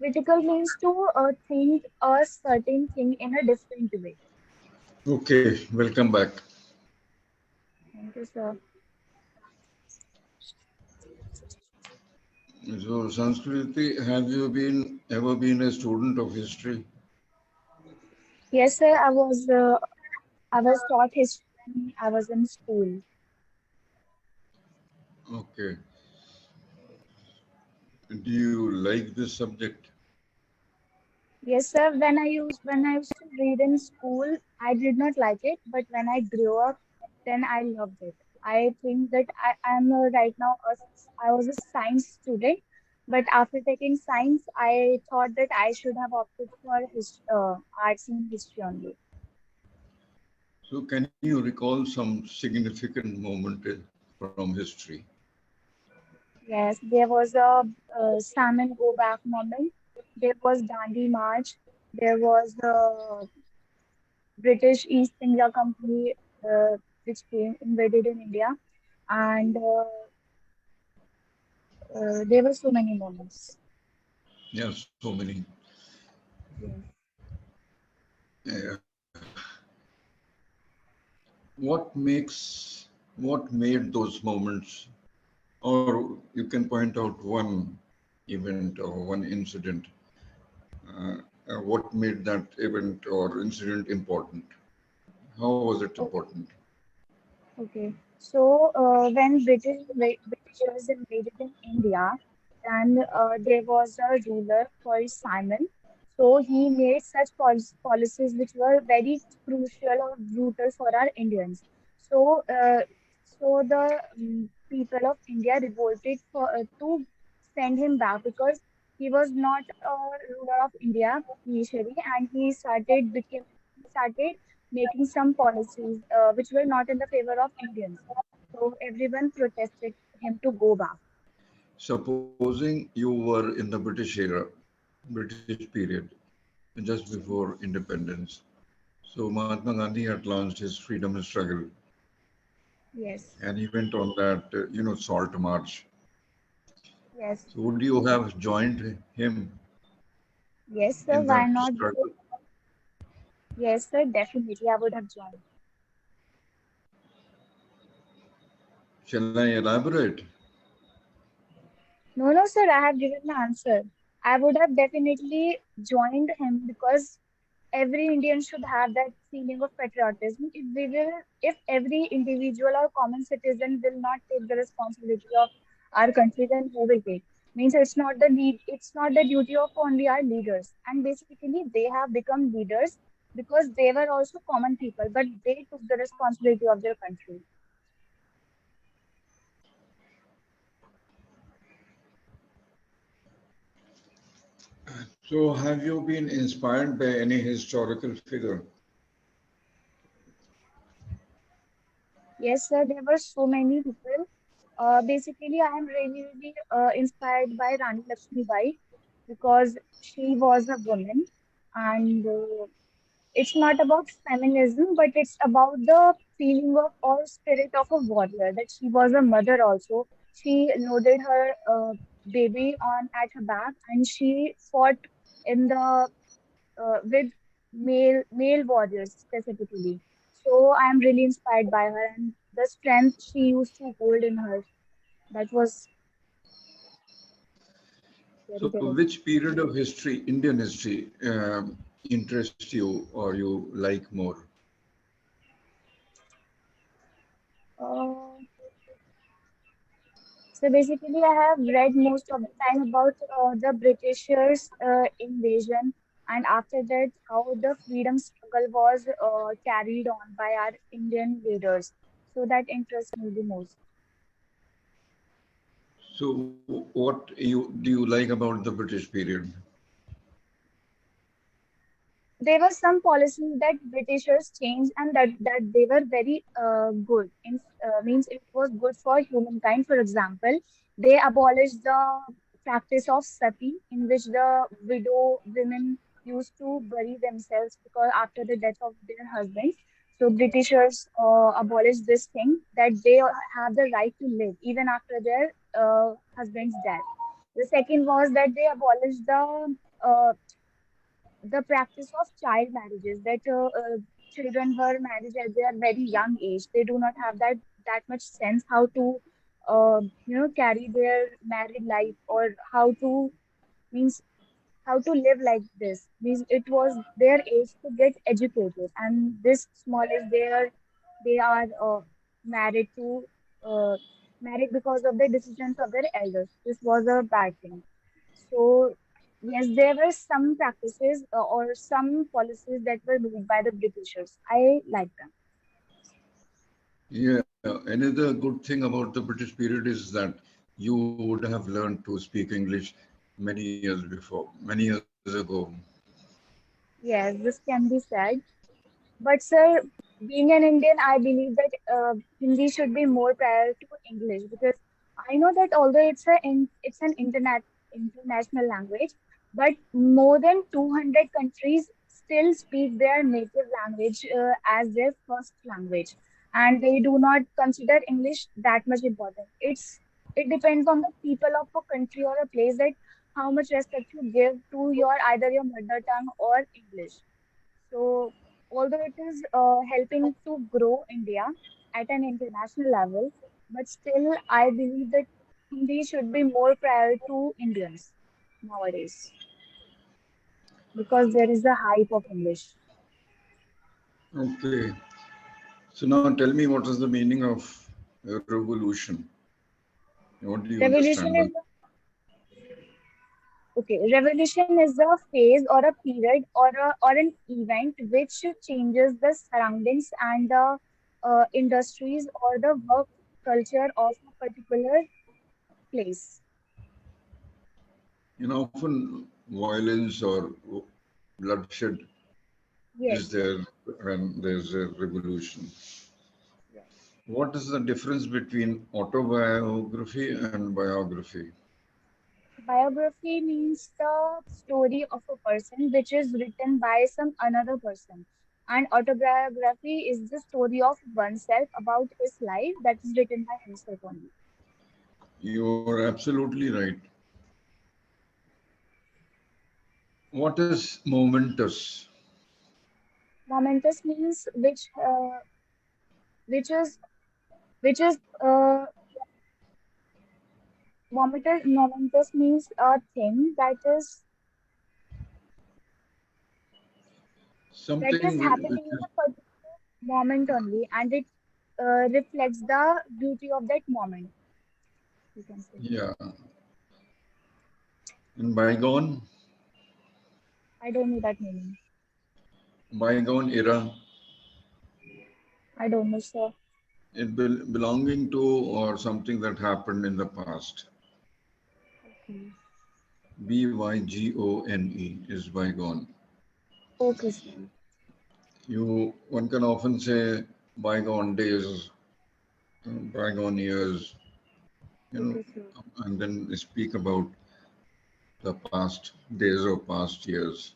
Critical means to think a certain thing in a different way. Okay, welcome back. Thank you, sir. So, Sanskriti, have you been ever been a student of history? Yes, sir. I was taught history when I was in school. Okay. Do you like this subject? Yes, sir. When I used to read in school, I did not like it, but when I grew up, then I loved it. I think that I'm right now I was a science student, but after taking science, I thought that I should have opted for arts and history only. So, can you recall some significant moment from history? Yes, there was a salmon go back moment. There was Dandi March. There was the British East India Company, which came invaded in India, and there were so many moments. Yeah, so many. Yes. Uh, what made those moments, or you can point out one event or one incident, uh, what made that event or incident important? How was it O- important? Okay. So when Britishers invaded in India, and there was a ruler called Simon. So he made such policies which were very crucial or brutal for our Indians. So the people of India revolted to send him back because he was not a ruler of India initially, and he started making some policies which were not in the favor of Indians. So everyone protested him to go back. Supposing you were in the British era, British period, just before independence. So Mahatma Gandhi had launched his freedom struggle, Yes, and he went on that, salt march. yes, So would you have joined him yes, sir. in Why that not? struggle? Yes, sir. Definitely, I would have joined. Shall I elaborate? No, no, sir. I have given the answer. I would have definitely joined him because every Indian should have that feeling of patriotism. If every individual or common citizen will not take the responsibility of our country, then who will take? Means it's not the duty of only our leaders. And basically, they have become leaders because they were also common people, but they took the responsibility of their country. So have you been inspired by any historical figure? Yes, sir, there were so many people. Basically, I am really inspired by Rani Lakshmibai because she was a woman, and it's not about feminism, but it's about the feeling of or spirit of a warrior. That she was a mother also. She loaded her baby on at her back, and she fought in the with male warriors specifically. So I am really inspired by her and the strength she used to hold in her. That was very So great. which period of history, Indian history, interests you or you like more? Uh, so basically, I have read most of the time about the Britishers' invasion, and after that, how the freedom struggle was carried on by our Indian leaders. So that interests me the most. So what do you like about the British period? There were some policies that Britishers changed and that they were very good. Means it was good for humankind. For example, they abolished the practice of sati, in which the widow women used to bury themselves because after the death of their husbands. So Britishers abolished this thing that they have the right to live even after their husband's death. The second was that they abolished the the practice of child marriages, that children were married at their very young age. They do not have that much sense how to carry their married life, or how to means how to live like this. Means it was their age to get educated, and this small age they are married to uh, married because of the decisions of their elders. This was a bad thing. So yes, there were some practices or some policies that were made by the Britishers. I like them. Yeah, another good thing about the British period is that you would have learned to speak English many years ago. Yes, this can be said. But sir, being an Indian, I believe that Hindi should be more prior to English, because I know that although it's an international language, but more than 200 countries still speak their native language as their first language, and they do not consider English that much important. It depends on the people of a country or a place, that how much respect you give to your either your mother tongue or English. So, although it is helping to grow India at an international level, but still, I believe that Hindi should be more prior to Indians nowadays, because there is a hype of English. Okay, so now tell me, what is the meaning of a revolution? What do you understand Revolution by? is Revolution is a phase or a period or an event which changes the surroundings and the industries or the work culture of a particular place. Often violence or bloodshed is Yes. there when there's a revolution. Yes. What is the difference between autobiography and biography? Biography means the story of a person which is written by some another person. And autobiography is the story of oneself about his life that is written by himself only. You are absolutely right. What is momentous? Momentous means which is which is momentous means a thing that is Something which happening in is, a particular moment only, and it reflects the beauty of that moment, you can say. yeah, in I don't know that meaning. bygone era, I don't know, sir. belonging to or something that happened in the past. Okay. Bygone is bygone. Okay, sir. One can often say bygone days, bygone years, you know, Okay, sir. and then speak about the past days or past years.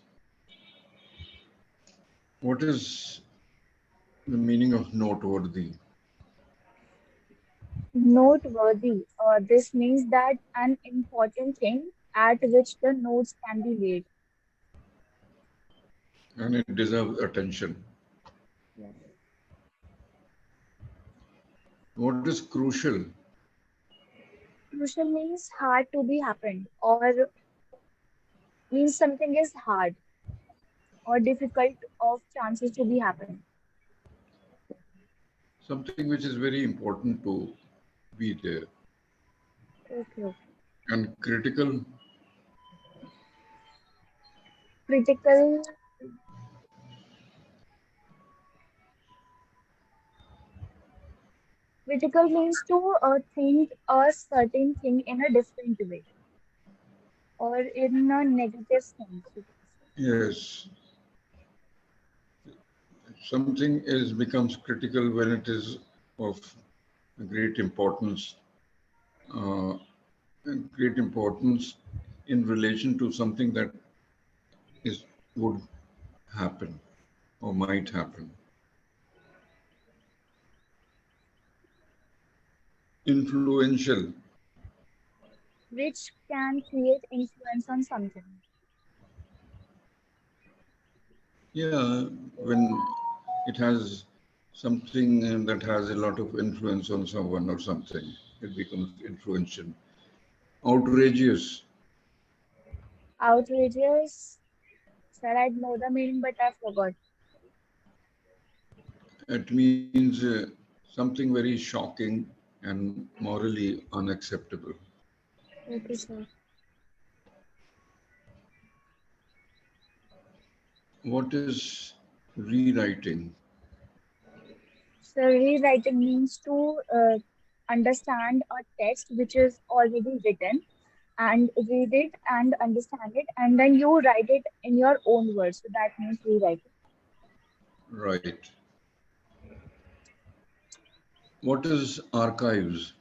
What is the meaning of noteworthy? Noteworthy. This means that an important thing at which the notes can be laid. And it deserves attention. Yes. What is crucial? Crucial means hard to be happened, or means something is hard or difficult of chances to be happen. Something which is very important to be there. Okay, okay. And critical, Critical. Critical means to think a certain thing in a different way, or in a negative sense, you can say. yes, something is becomes critical when it is of great importance, uh, great importance in relation to something that is would happen or might happen. Influential. Which can create influence on something. Yeah, when it has something that has a lot of influence on someone or something, it becomes influential. Outrageous, Outrageous. Sir, I know the meaning, but I forgot. it means something very shocking and morally unacceptable. Okay, sir. What is rewriting? So rewriting means to understand a text which is already written and read it and understand it, and then you write it in your own words. So that means rewriting. Right. What is archives?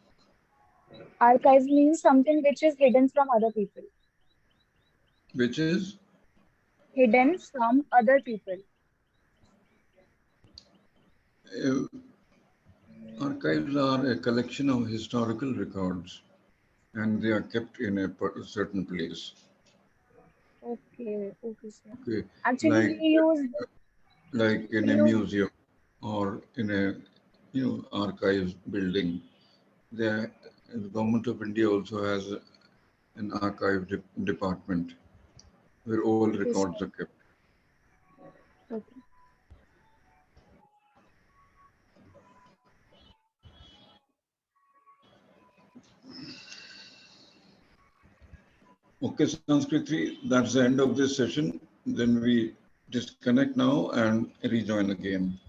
Archives means something which is hidden from other people. Which is Hidden from other people. uh, archives are a collection of historical records and they are kept in a certain place. Okay, okay, sir. Okay, Actually, like like in we a use museum or in a archives building. The government of India also has an archive department where all okay, records sir. are kept. Okay. Okay, Sanskriti, that's the end of this session. Then we disconnect now and rejoin again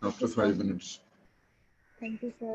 after Okay, sir. 5 minutes. Thank you, sir.